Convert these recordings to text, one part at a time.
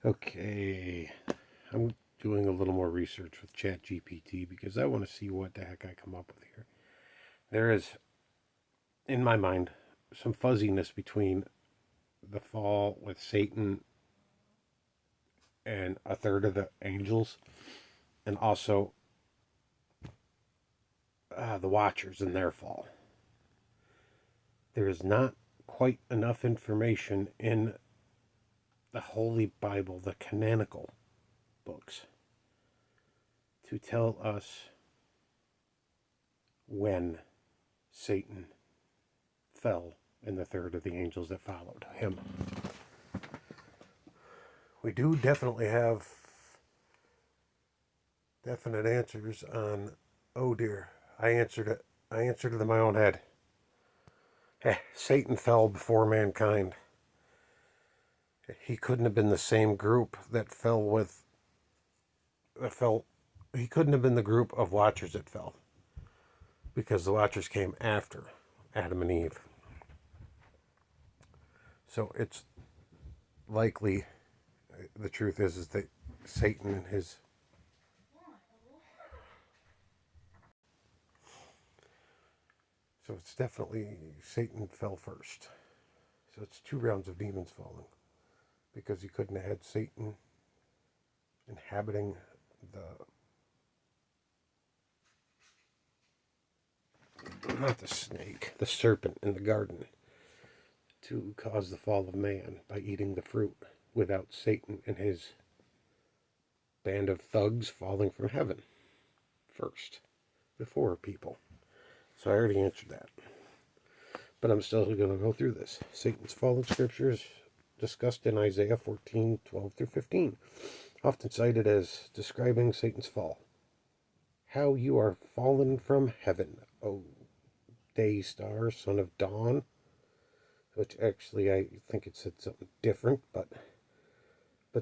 Okay, I'm doing a little more research with ChatGPT because I want to see what the heck I come up with here. There is, in my mind, some fuzziness between the fall with Satan and a third of the angels, and also the Watchers and their fall. There is not quite enough information in the Holy Bible, the canonical books, to tell us when Satan fell and the third of the angels that followed him. We do definitely have definite answers on, oh dear, I answered it. I answered it in my own head. Satan fell before mankind. He couldn't have been the same group that fell. He couldn't have been the group of Watchers that fell, because the Watchers came after Adam and Eve. So it's likely, the truth is that Satan and his So it's definitely Satan fell first. So it's 2 rounds of demons falling, because you couldn't have had Satan inhabiting not the snake, the serpent in the garden, to cause the fall of man by eating the fruit, without Satan and his band of thugs falling from heaven first, before people. So I already answered that. But I'm still going to go through this. Satan's fall in scriptures discussed in Isaiah 14:12-15, often cited as describing Satan's fall. How you are fallen from heaven, O day star, son of dawn. Which actually I think it said something different, but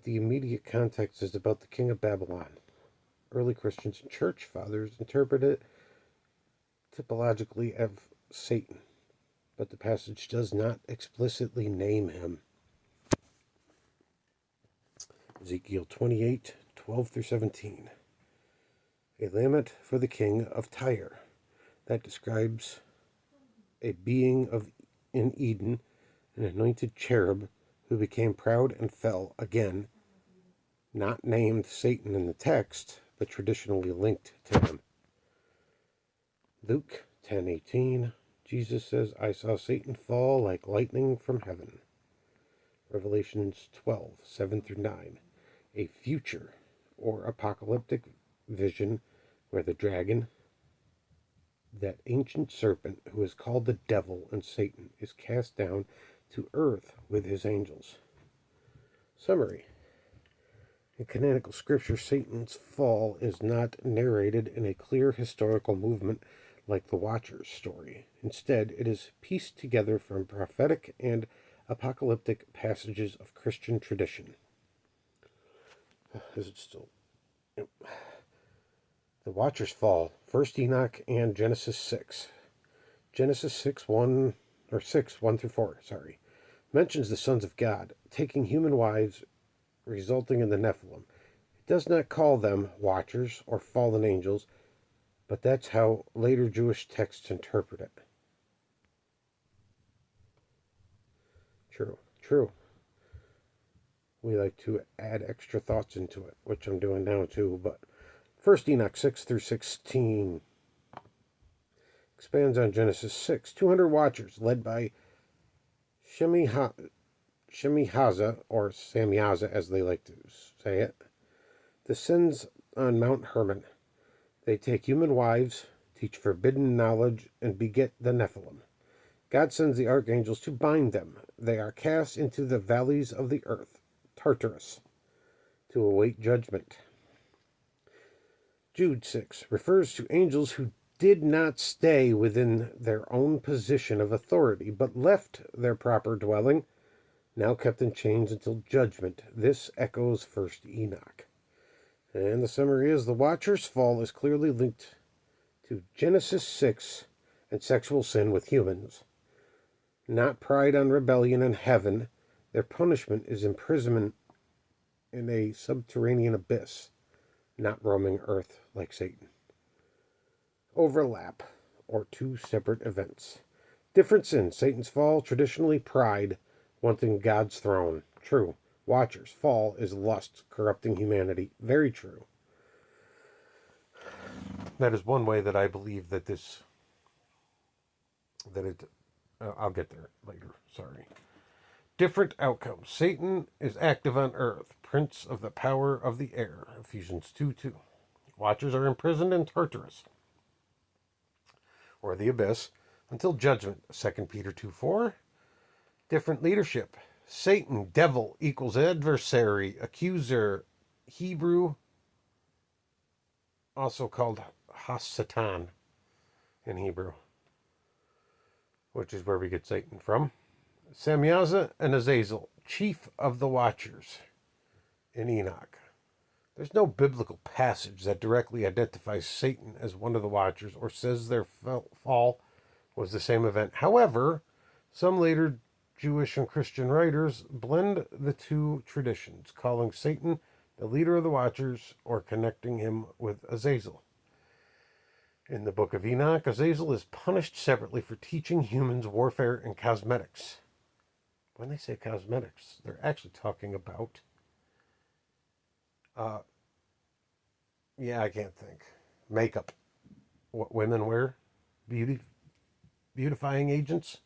the immediate context is about the king of Babylon. Early Christians and church fathers interpret it typologically as Satan, but the passage does not explicitly name him. Ezekiel 28:12-17. A lament for the king of Tyre, that describes a being in Eden, an anointed cherub who became proud and fell again, not named Satan in the text, but traditionally linked to him. Luke 10:18. Jesus says, I saw Satan fall like lightning from heaven. Revelations 12:7-9. A future or apocalyptic vision where the dragon, that ancient serpent who is called the devil and Satan, is cast down to earth with his angels. Summary. In canonical scripture, Satan's fall is not narrated in a clear historical movement like the Watchers story. Instead, it is pieced together from prophetic and apocalyptic passages of Christian tradition. Is it still? Yep. The Watchers fall. First Enoch and Genesis 6. Genesis 6:1 or 6:1-4. Mentions the sons of God taking human wives, resulting in the Nephilim. It does not call them Watchers or fallen angels, but that's how later Jewish texts interpret it. True. We like to add extra thoughts into it, which I'm doing now too. But First Enoch 6-16 expands on Genesis 6. 200 Watchers led by Shemihaza, or Samyaza as they like to say it, descends on Mount Hermon. They take human wives, teach forbidden knowledge, and beget the Nephilim. God sends the archangels to bind them. They are cast into the valleys of the earth, Tartarus, to await judgment. Jude 6 refers to angels who did not stay within their own position of authority, but left their proper dwelling, now kept in chains until judgment. This echoes First Enoch. And the summary is, the Watcher's fall is clearly linked to Genesis 6 and sexual sin with humans. Not pride on rebellion in heaven. Their punishment is imprisonment in a subterranean abyss, not roaming Earth like Satan. Overlap, or two separate events. Difference in Satan's fall, traditionally pride, wanting God's throne. True. Watcher's fall is lust, corrupting humanity. Very true. That is one way that I believe that I'll get there later. Sorry. Different outcomes. Satan is active on earth, prince of the power of the air. Ephesians 2:2. Watchers are imprisoned in Tartarus, or the abyss, until judgment. 2 Peter 2:4. Different leadership. Satan, devil, equals adversary, accuser, Hebrew, also called Hasatan in Hebrew, which is where we get Satan from. Samyaza and Azazel, chief of the watchers in Enoch. There's no biblical passage that directly identifies Satan as one of the watchers or says their fall was the same event. However, some later Jewish and Christian writers blend the two traditions, calling Satan the leader of the watchers or connecting him with Azazel. In the book of Enoch, Azazel is punished separately for teaching humans warfare and cosmetics. When they say cosmetics, they're actually talking about, I can't think. Makeup. What women wear. Beautifying agents.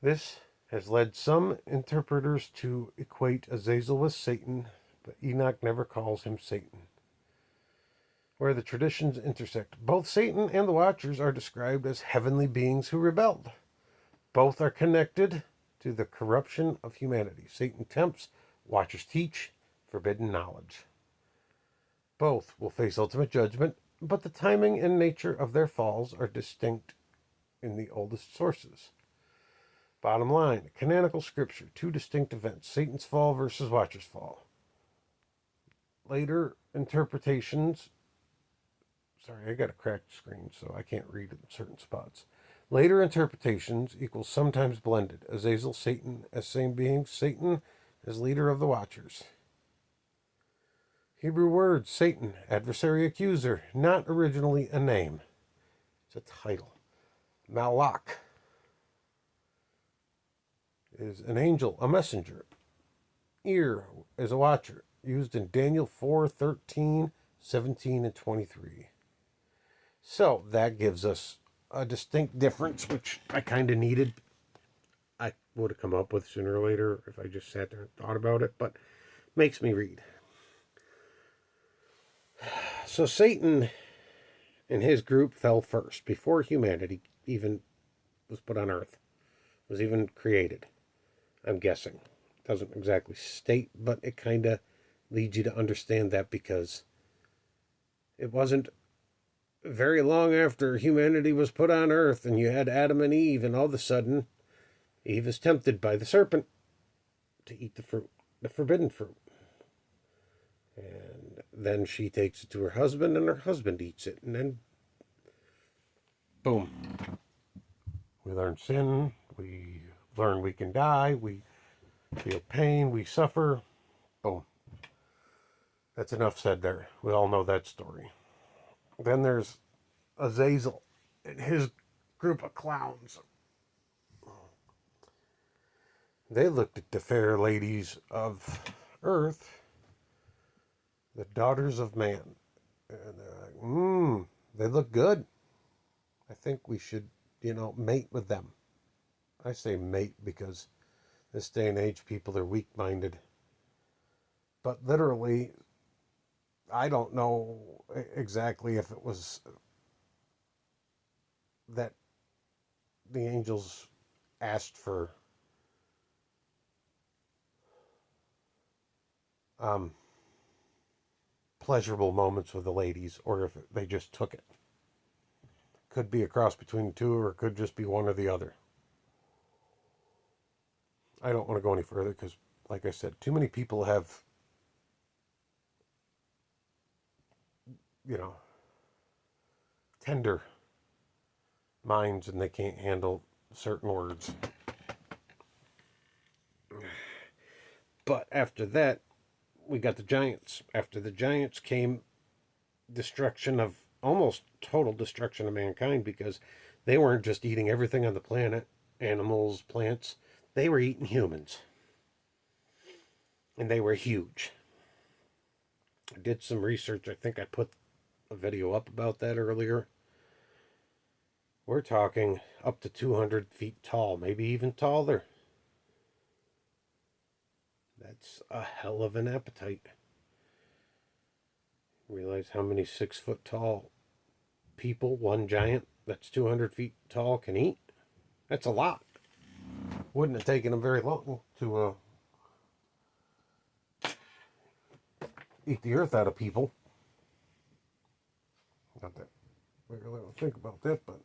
This has led some interpreters to equate Azazel with Satan, but Enoch never calls him Satan. Where the traditions intersect, both Satan and the Watchers are described as heavenly beings who rebelled. Both are connected to the corruption of humanity. Satan tempts, Watchers teach forbidden knowledge. Both will face ultimate judgment, but the timing and nature of their falls are distinct in the oldest sources. Bottom line, canonical scripture, two distinct events, Satan's fall versus Watcher's fall. Later interpretations, I got a cracked screen, so I can't read in certain spots. Later interpretations equals sometimes blended. Azazel, Satan as same beings, Satan as leader of the Watchers. Hebrew word, Satan, adversary, accuser, not originally a name. It's a title. Malach is an angel, a messenger. Ear is a watcher, used in Daniel 4:13, 17, and 23. So that gives us a distinct difference, which I kind of needed. I would have come up with sooner or later if I just sat there and thought about it, but makes me read. So Satan and his group fell first, before humanity even was put on earth, was even created, I'm guessing. Doesn't exactly state, but it kind of leads you to understand that, because it wasn't very long after humanity was put on earth and you had Adam and Eve, and all of a sudden Eve is tempted by the serpent to eat the fruit, the forbidden fruit. And then she takes it to her husband, and her husband eats it, and then boom. We learn sin, we learn we can die, we feel pain, we suffer. Boom. That's enough said there. We all know that story. Then there's Azazel and his group of clowns. They looked at the fair ladies of earth, the daughters of man, and they're like, they look good. I think we should, mate with them. I say mate because this day and age people are weak-minded. But literally, I don't know exactly if it was that the angels asked for pleasurable moments with the ladies, or if they just took it. Could be a cross between the two, or it could just be one or the other. I don't want to go any further because, like I said, too many people have, tender minds, and they can't handle certain words. But after that, we got the giants. After the giants came destruction of almost total destruction of mankind, because they weren't just eating everything on the planet, animals, plants, they were eating humans. And they were huge. I did some research. I think I put a video up about that earlier. We're talking up to 200 feet tall, maybe even taller. That's a hell of an appetite. Realize how many 6 foot tall people one giant that's 200 feet tall can eat? That's a lot. Wouldn't have taken them very long to eat the earth out of people. Not that I really don't think about that, but